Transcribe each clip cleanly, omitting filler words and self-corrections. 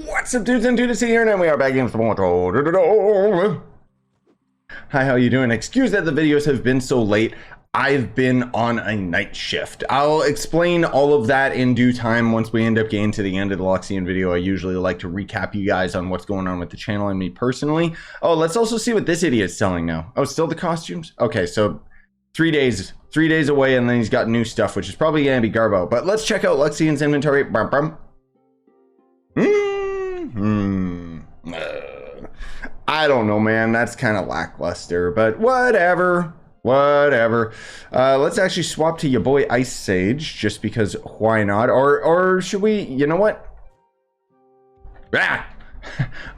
What's up, dudes and dudes here, and we are back in with more Trove. Hi, how you doing? Excuse that the videos have been so late. I've been on a night shift. I'll explain all of that in due time once we end up getting to the end of the Luxion video. I usually like to recap you guys on what's going on with the channel and me personally. Oh, let's also see what this idiot's selling now. Oh, still the costumes? Okay, so 3 days away, and then he's got new stuff, which is probably gonna be Garbo. But let's check out Luxion's inventory. I don't know, man. That's kind of lackluster, but whatever. Let's actually swap to your boy Ice Sage, just because why not? Or should we, you know what?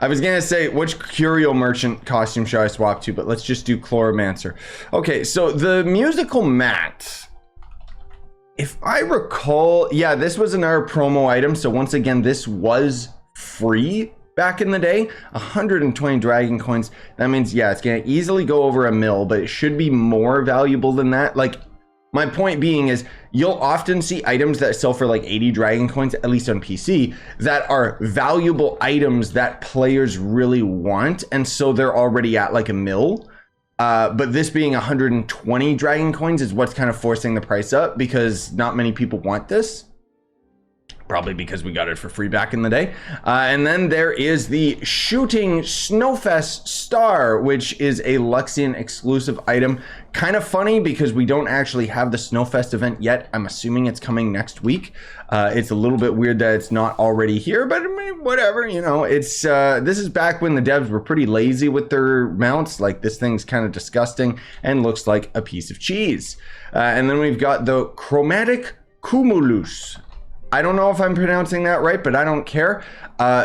I was gonna say which curio merchant costume should I swap to, but let's just do Chloromancer. Okay, so the musical mat, if I recall, yeah, this was another promo item. So once again, this was free back in the day. 120 dragon coins. That means, yeah, it's gonna easily go over a mil, but it should be more valuable than that. Like, my point being is you'll often see items that sell for like 80 dragon coins, at least on PC, that are valuable items that players really want, and so they're already at like a mil. But this being 120 dragon coins is what's kind of forcing the price up, because not many people want this. Probably because we got it for free back in the day. And then there is the Shooting Snowfest Star, which is a Luxion exclusive item. Kind of funny because we don't actually have the Snowfest event yet. I'm assuming it's coming next week. It's a little bit weird that it's not already here, but I mean, whatever, you know. It's this is back when the devs were pretty lazy with their mounts. Like, this thing's kind of disgusting and looks like a piece of cheese. And then we've got the Chromatic Cumulus. I don't know if I'm pronouncing that right, but I don't care.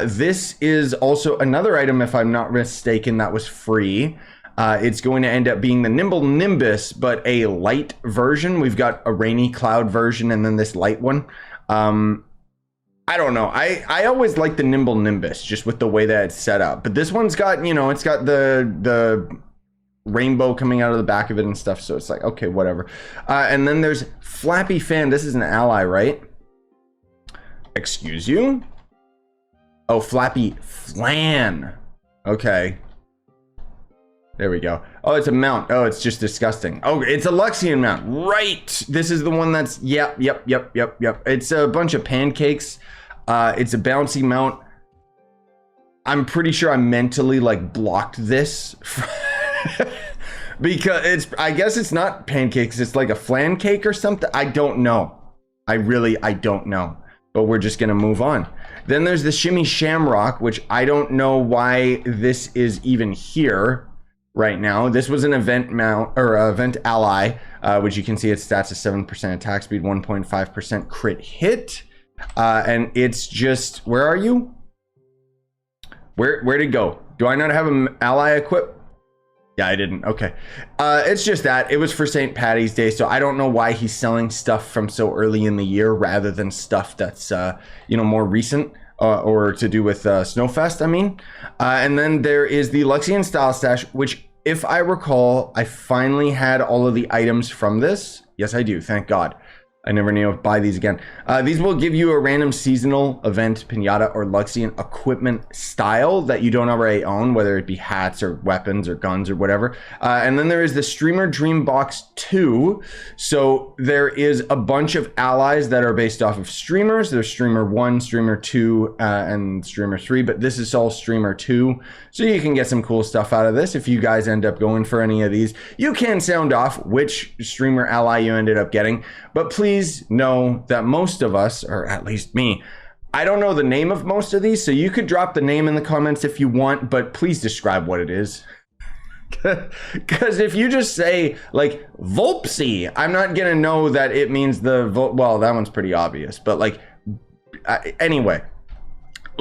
This is also another item, if I'm not mistaken, that was free. It's going to end up being the Nimble Nimbus, but a light version. We've got a rainy cloud version and then this light one. I don't know. I always like the Nimble Nimbus just with the way that it's set up. But this one's got, you know, it's got the rainbow coming out of the back of it and stuff. So it's like, okay, whatever. And then there's Flappy Flan. This is an ally, right? Excuse you? Oh, Flappy Flan. Okay. There we go. Oh, it's a mount. Oh, it's just disgusting. Oh, it's a Luxion mount. Right. This is the one that's, yep. It's a bunch of pancakes. It's a bouncy mount. I'm pretty sure I mentally like blocked this because it's, I guess it's not pancakes. It's like a flan cake or something. I don't know. I don't know. But we're just gonna move on. Then there's the Shimmying Shamrock, which I don't know why this is even here right now. This was an event mount, or event ally, which you can see its stats is 7% attack speed, 1.5% crit hit. And it's just, where are you? Where'd it go? Do I not have an ally equipped? Yeah, I didn't. Okay. It's just that it was for St. Paddy's Day, so I don't know why he's selling stuff from so early in the year rather than stuff that's you know, more recent or to do with Snowfest, I mean. And then there is the Luxion Style Stash, which, if I recall, I finally had all of the items from this. Yes, I do. Thank God. I never need to buy these again. These will give you a random seasonal event, pinata, or Luxion equipment style that you don't already own, whether it be hats or weapons or guns or whatever. And then there is the Streamer Dream Box 2. So there is a bunch of allies that are based off of streamers. There's Streamer 1, Streamer 2, and Streamer 3, but this is all Streamer 2. So you can get some cool stuff out of this. If you guys end up going for any of these, you can sound off which streamer ally you ended up getting. But please know that most of us, or at least me, I don't know the name of most of these, so you could drop the name in the comments if you want, but please describe what it is. Because if you just say, like, Volpsy, I'm not gonna know that it means the, well, that one's pretty obvious, but like, anyway.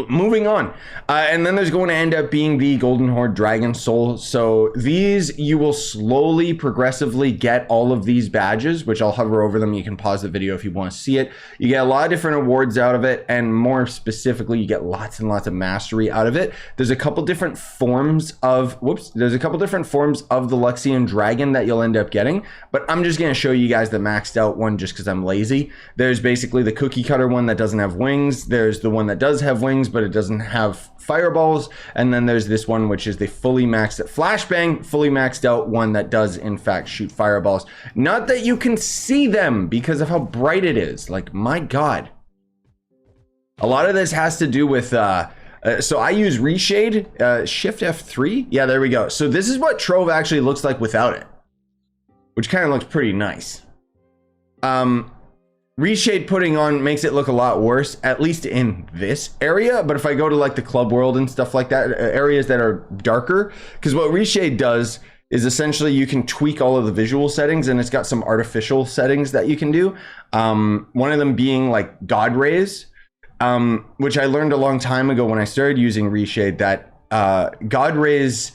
Moving on, and then there's going to end up being the Golden Hoard Dragon Soul. So these, you will slowly, progressively get all of these badges, which I'll hover over them. You can pause the video if you want to see it. You get a lot of different awards out of it, and more specifically, you get lots and lots of mastery out of it. There's a couple different forms of, there's a couple different forms of the Luxion Dragon that you'll end up getting, but I'm just going to show you guys the maxed out one just because I'm lazy. There's basically the cookie cutter one that doesn't have wings. There's the one that does have wings, things, but it doesn't have fireballs. And then there's this one, which is the fully maxed flashbang, fully maxed out one that does in fact shoot fireballs. Not that you can see them because of how bright it is. Like, my God. A lot of this has to do with, so I use reshade, shift F3. Yeah, there we go. So this is what Trove actually looks like without it, which kind of looks pretty nice. Reshade putting on makes it look a lot worse, at least in this area. But if I go to like the club world and stuff like that, areas that are darker, because what reshade does is essentially you can tweak all of the visual settings, and it's got some artificial settings that you can do. One of them being like God rays, which I learned a long time ago when I started using reshade, that God rays,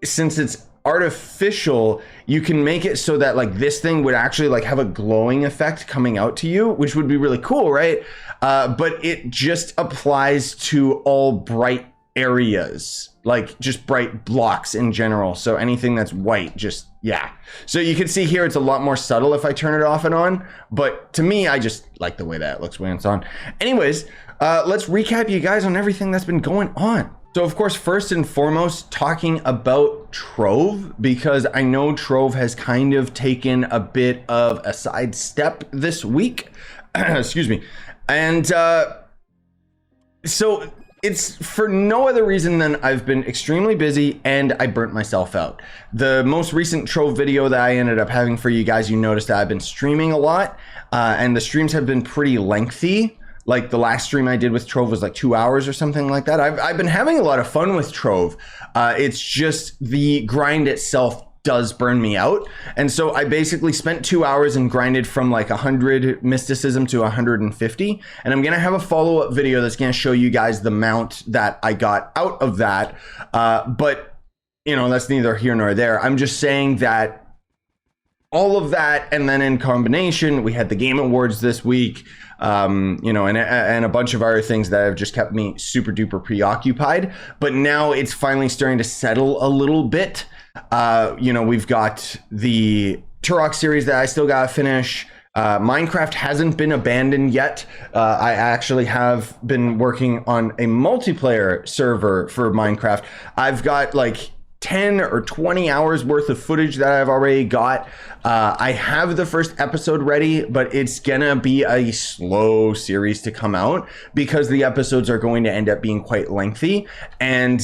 since it's artificial, you can make it so that like this thing would actually like have a glowing effect coming out to you, which would be really cool, right? But it just applies to all bright areas, like just bright blocks in general. So anything that's white, just, yeah. So you can see here, it's a lot more subtle if I turn it off and on, but to me, I just like the way that it looks when it's on. Anyways, let's recap you guys on everything that's been going on. So of course, first and foremost, talking about Trove, because I know Trove has kind of taken a bit of a sidestep this week. Excuse me. And so it's for no other reason than I've been extremely busy and I burnt myself out. The most recent Trove video that I ended up having for you guys, you noticed that I've been streaming a lot, and the streams have been pretty lengthy. Like the last stream I did with Trove was like 2 hours or something like that. I've been having a lot of fun with Trove. It's just the grind itself does burn me out. And so I basically spent 2 hours and grinded from like 100 mysticism to 150. And I'm going to have a follow-up video that's going to show you guys the mount that I got out of that. But, you know, that's neither here nor there. I'm just saying that all of that, and then in combination, we had the Game Awards this week, you know, and a bunch of other things that have just kept me super duper preoccupied. But now it's finally starting to settle a little bit. You know, we've got the Turok series that I still gotta finish. Minecraft hasn't been abandoned yet. I actually have been working on a multiplayer server for Minecraft. I've got like 10 or 20 hours worth of footage that I've already got. I have the first episode ready, but it's gonna be a slow series to come out because the episodes are going to end up being quite lengthy, and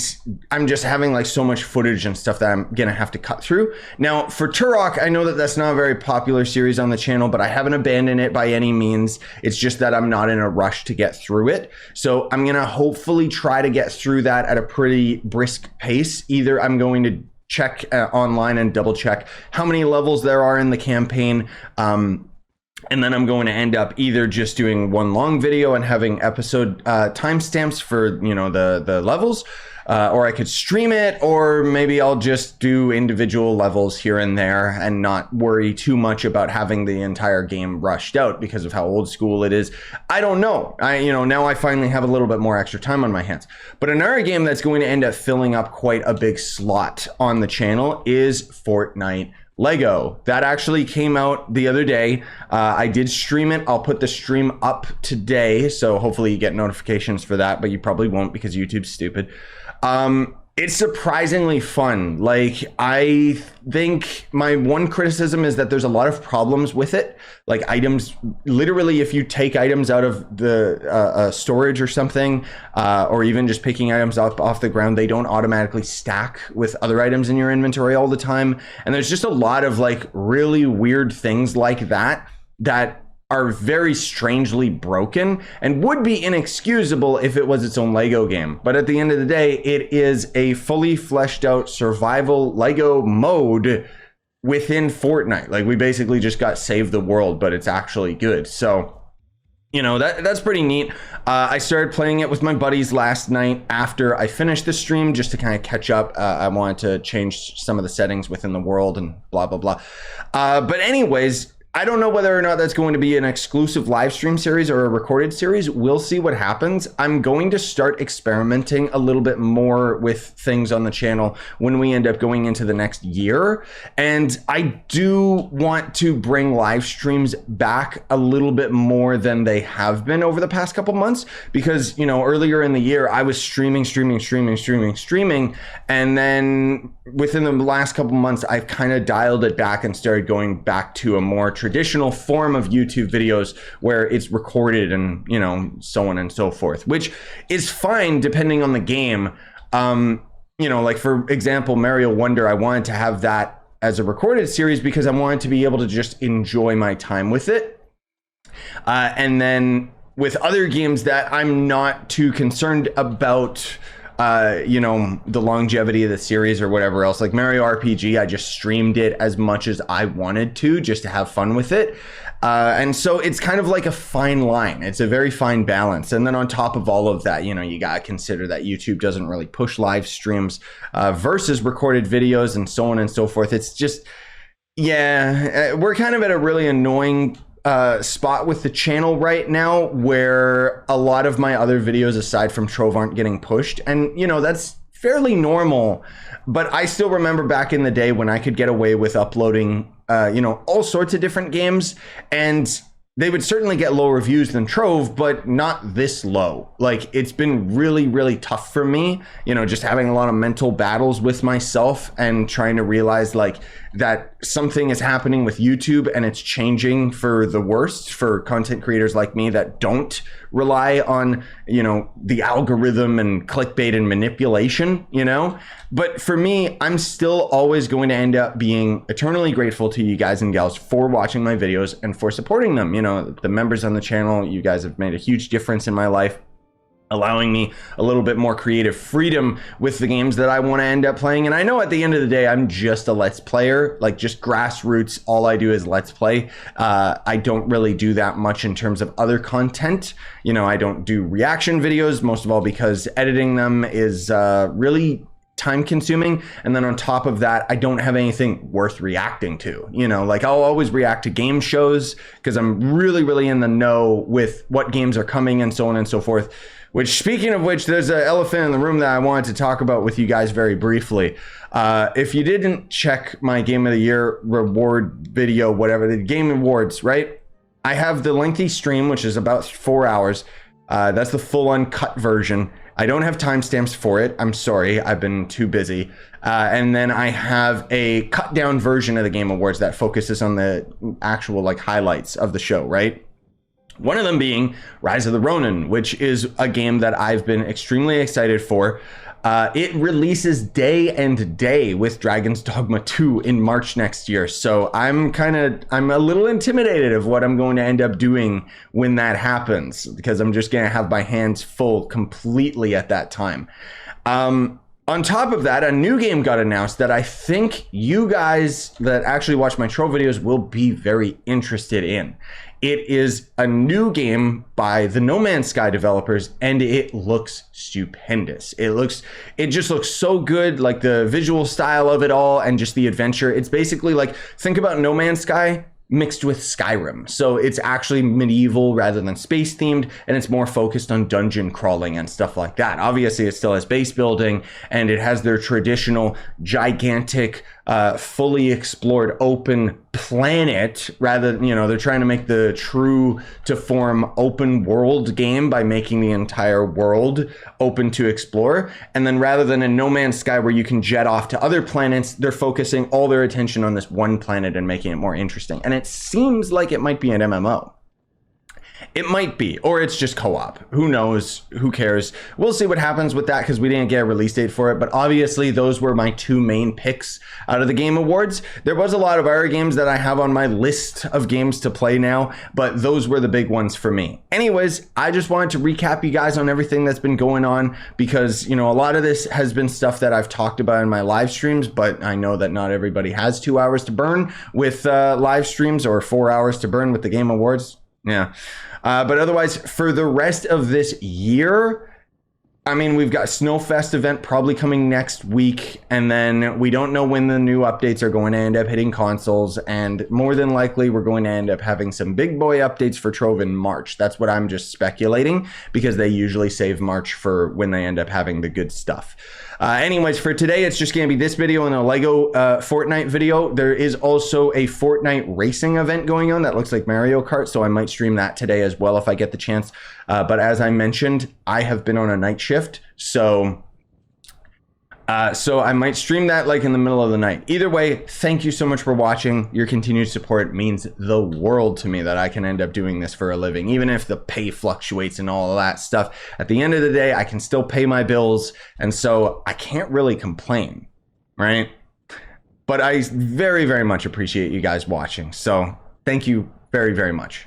I'm just having like so much footage and stuff that I'm gonna have to cut through. Now for Turok, I know that that's not a very popular series on the channel, but I haven't abandoned it by any means. It's just that I'm not in a rush to get through it. So I'm gonna hopefully try to get through that at a pretty brisk pace. Either I'm going to check online and double check how many levels there are in the campaign, and then I'm going to end up either just doing one long video and having episode timestamps for, you know, the levels, or I could stream it, or maybe I'll just do individual levels here and there and not worry too much about having the entire game rushed out because of how old school it is. I don't know. You know, now I finally have a little bit more extra time on my hands. But another game that's going to end up filling up quite a big slot on the channel is Fortnite Lego. That actually came out the other day. I did stream it. I'll put the stream up today, so hopefully you get notifications for that, but you probably won't because YouTube's stupid. It's surprisingly fun. Like, I think my one criticism is that there's a lot of problems with it. Like items, literally, if you take items out of the storage or something, or even just picking items up off the ground, they don't automatically stack with other items in your inventory all the time. And there's just a lot of like really weird things like that that are very strangely broken and would be inexcusable if it was its own Lego game. But at the end of the day, it is a fully fleshed out survival Lego mode within Fortnite. Like, we basically just got save the world, but it's actually good. So, you know, that's pretty neat. I started playing it with my buddies last night after I finished the stream, just to kind of catch up. I wanted to change some of the settings within the world and blah, blah, blah. But anyways, I don't know whether or not that's going to be an exclusive live stream series or a recorded series. We'll see what happens. I'm going to start experimenting a little bit more with things on the channel when we end up going into the next year. And I do want to bring live streams back a little bit more than they have been over the past couple months, because, you know, earlier in the year, I was streaming. And then within the last couple months, I've kind of dialed it back and started going back to a more traditional form of YouTube videos where it's recorded and, you know, so on and so forth, which is fine depending on the game. You know, like for example, Mario Wonder, I wanted to have that as a recorded series because I wanted to be able to just enjoy my time with it. And then with other games that I'm not too concerned about, you know, the longevity of the series or whatever else, like Mario RPG, I just streamed it as much as I wanted to just to have fun with it. And so it's kind of like a fine line. It's a very fine balance. And then on top of all of that, you know, you got to consider that YouTube doesn't really push live streams versus recorded videos and so on and so forth. It's just, yeah, we're kind of at a really annoying spot with the channel right now where a lot of my other videos aside from Trove aren't getting pushed, and you know, that's fairly normal. But I still remember back in the day when I could get away with uploading you know, all sorts of different games, and they would certainly get lower reviews than Trove, but not this low. Like, it's been really, really tough for me, you know, just having a lot of mental battles with myself and trying to realize like that something is happening with YouTube and it's changing for the worst for content creators like me that don't rely on, you know, the algorithm and clickbait and manipulation, you know. But for me, I'm still always going to end up being eternally grateful to you guys and gals for watching my videos and for supporting them. You know, the members on the channel, you guys have made a huge difference in my life, allowing me a little bit more creative freedom with the games that I want to end up playing. And I know at the end of the day, I'm just a Let's Player, like just grassroots. All I do is Let's Play. I don't really do that much in terms of other content. You know, I don't do reaction videos, most of all because editing them is really time consuming. And then on top of that, I don't have anything worth reacting to. You know, like I'll always react to game shows because I'm really, really in the know with what games are coming and so on and so forth. Which, speaking of which, there's an elephant in the room that I wanted to talk about with you guys very briefly. If you didn't check my Game of the Year reward video, whatever, the Game Awards, right? I have the lengthy stream, which is about 4 hours. That's the full uncut version. I don't have timestamps for it. I'm sorry, I've been too busy. And then I have a cut down version of the Game Awards that focuses on the actual like highlights of the show, right? One of them being Rise of the Ronin, which is a game that I've been extremely excited for. It releases day and day with Dragon's Dogma 2 in March next year. So I'm a little intimidated of what I'm going to end up doing when that happens, because I'm just going to have my hands full completely at that time. On top of that, a new game got announced that I think you guys that actually watch my Trove videos will be very interested in. It is a new game by the No Man's Sky developers, and it looks stupendous. It just looks so good, like the visual style of it all and just the adventure. It's basically like, think about No Man's Sky mixed with Skyrim. So it's actually medieval rather than space themed, and it's more focused on dungeon crawling and stuff like that. Obviously, it still has base building, and it has their traditional gigantic, fully explored open planet. Rather, you know, they're trying to make the true to form open world game by making the entire world open to explore. And then rather than in No Man's Sky where you can jet off to other planets, they're focusing all their attention on this one planet and making it more interesting. And it seems like it might be an MMO. It might be, or it's just co-op. Who knows? Who cares? We'll see what happens with that because we didn't get a release date for it. But obviously, those were my two main picks out of the Game Awards. There was a lot of other games that I have on my list of games to play now, but those were the big ones for me. Anyways, I just wanted to recap you guys on everything that's been going on because, you know, a lot of this has been stuff that I've talked about in my live streams, but I know that not everybody has 2 hours to burn with live streams or 4 hours to burn with the Game Awards. Yeah. But otherwise, for the rest of this year, I mean, we've got Snowfest event probably coming next week, and then we don't know when the new updates are going to end up hitting consoles, and more than likely we're going to end up having some big boy updates for Trove in March. That's what I'm just speculating, because they usually save March for when they end up having the good stuff. Anyways, for today, it's just going to be this video and a Lego Fortnite video. There is also a Fortnite racing event going on that looks like Mario Kart, so I might stream that today as well if I get the chance. But as I mentioned, I have been on a night shift, so I might stream that like in the middle of the night. Either way, thank you so much for watching. Your continued support means the world to me that I can end up doing this for a living, even if the pay fluctuates and all of that stuff. At the end of the day, I can still pay my bills, and so I can't really complain, right? But I very, very much appreciate you guys watching. So thank you very, very much.